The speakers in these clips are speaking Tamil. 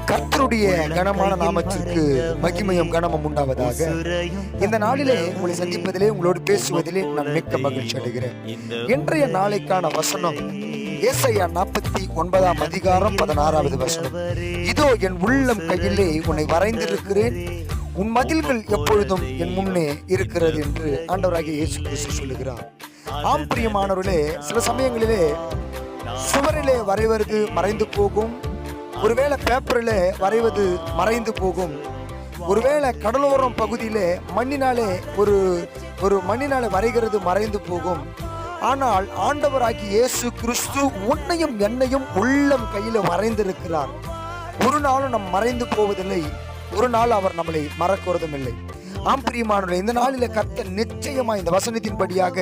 கர்த்தருடைய கனமான நாமத்திற்கு மகிமையும் கனமும் உண்டாவதாக. இந்த நாளிலே உங்களை சந்திப்பதிலே, உங்களோடு பேசுவதிலே நான் மிக்க மகிழ்ச்சி அடைகிறேன். இன்றைய நாளைக்கான வசனம் ஏசாயா 49 அதிகாரம் 16வது வசனம். இதோ என் உள்ளம் கையிலே உன்னை வரைந்திருக்கிறேன், உன் மதில்கள் எப்பொழுதும் என் முன்னே இருக்கிறது என்று ஆண்டவராகிய இயேசு கிறிஸ்து சொல்லுகிறார். ஆம் பிரியமானவர்களே, சில சமயங்களிலே சுவரிலே வரைவது மறைந்து போகும், ஒருவேளை பேப்பரிலே வரைவது மறைந்து போகும், ஒருவேளை கடலோரம் பகுதியிலே மண்ணினாலே ஒரு மண்ணினாலே வரைகிறது மறைந்து போகும். ஆனால் ஆண்டவராகிய இயேசு கிறிஸ்து உன்னையும் என்னையும் உள்ளம் கையில வரைந்திருக்கிறார். ஒரு நாளும் நம் மறைந்து போவதில்லை, ஒரு நாள் அவர் நம்மளை மறக்கிறதும் இல்லை. ஆம் பிரியமானவர்களே, இந்த நாளில கர்த்தர் நிச்சயமா இந்த வசனத்தின்படியாக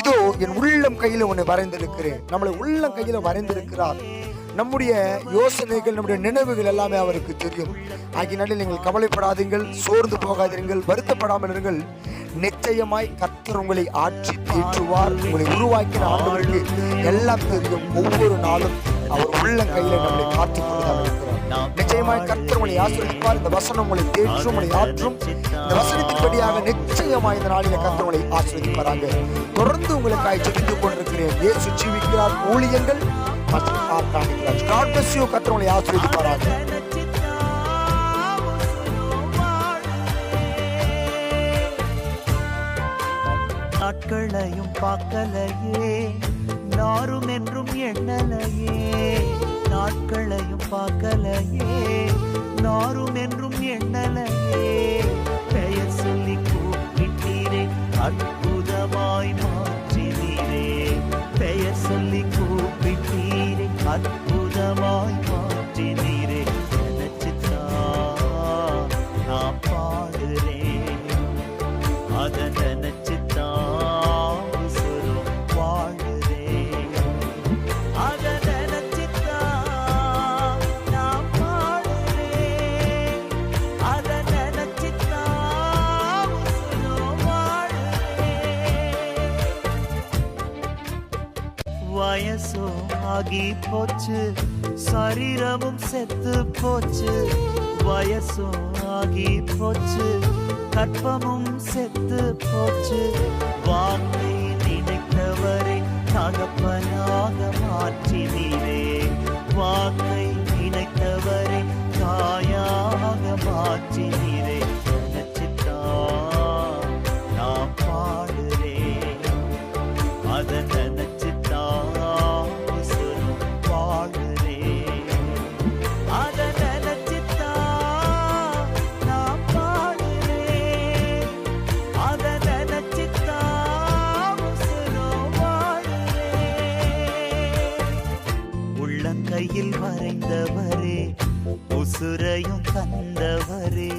இதோ என் உள்ளம் கையில உன்னை வரைந்திருக்கிறேன், நம்மளை உள்ளம் கையில வரைந்திருக்கிறார். நம்முடைய யோசனைகள், நம்முடைய நினைவுகள் எல்லாமே அவருக்கு தெரியும். ஆகினால நீங்கள் கவலைப்படாதீர்கள், சோர்ந்து போகாதீர்கள், வருத்தப்படாமல் இருங்கள். நிச்சயமாய் கர்த்தர் உங்களை ஆட்சி தேற்றுவார். உங்களை உருவாக்கின ஆண்டவருக்கு எல்லாம் தெரியும். ஒவ்வொரு நாளும் அவர் உள்ளம் கையில நம்மளை காத்துக் கொண்டுதான் இருக்கிறார். நிச்சயமாய் கர்த்தர் உங்களை ஆசீர்வதிப்பார். இந்த வசனம் உங்களை தேற்றும், உங்களை ஆற்றும். இந்த வசனத்தின்படியாக நிச்சயமாய் இந்த நாளில கர்த்தர் உங்களை ஆசீர்வதிப்பாராங்க. தொடர்ந்து உங்களுக்காக ஜெபித்துக் கொண்டிருக்கிறேன். இயேசு ஜீவிக்கிறார் ஊழியங்கள் மற்றும் ஆராதிக்கிறார். God bless you. கர்த்தர் உங்களை ஆசீர்வதிப்பாராக. நாட்களையும் பார்க்கலையே, நாரும் என்றும் எண்ணலையே. நாட்களையும் பார்க்கலையே, நாரும் என்றும் எண்ணலையே. பெயர் சொல்லி கூப்பிட்டீரே, அற்புதமாய் மாற்றினீரே. பெயர் சொல்லி கூப்பிட்டீரே, அற்புதமாய் மாற்றினீரே. நினைச்சுதா நான் பாடுறேன், அதை நினைச்சுதா உசுரும் வாழுறேன். அதை நினைச்சுதா நான் பாடுறேன், அதை நினைச்சுதா உசுரும் வாழுறேன். வயசோ ஆகி போச்சு, சரீரமும் செத்து போச்சு. வயசோ ஆகி போச்சு, கற்பமும் செத்து போச்சு. வார்த்தை நினைத்தவரை தகப்பனாக மாற்றினீரே. வார்த்தை நினைத்தவரை தாயாக மாற்றினீரே. நினைச்சிட்டா நான் பாடுறேன், அதை நினைச்சிட்டா உசுரும் வாழுறேன். அதை நினைச்சிட்டா நான் பாடுறேன், அதை நினைச்சிட்டா உசுரும் வாழுறேன். உள்ளங்கையில் வரைந்தவரே, உசுரையும் தந்தவரே.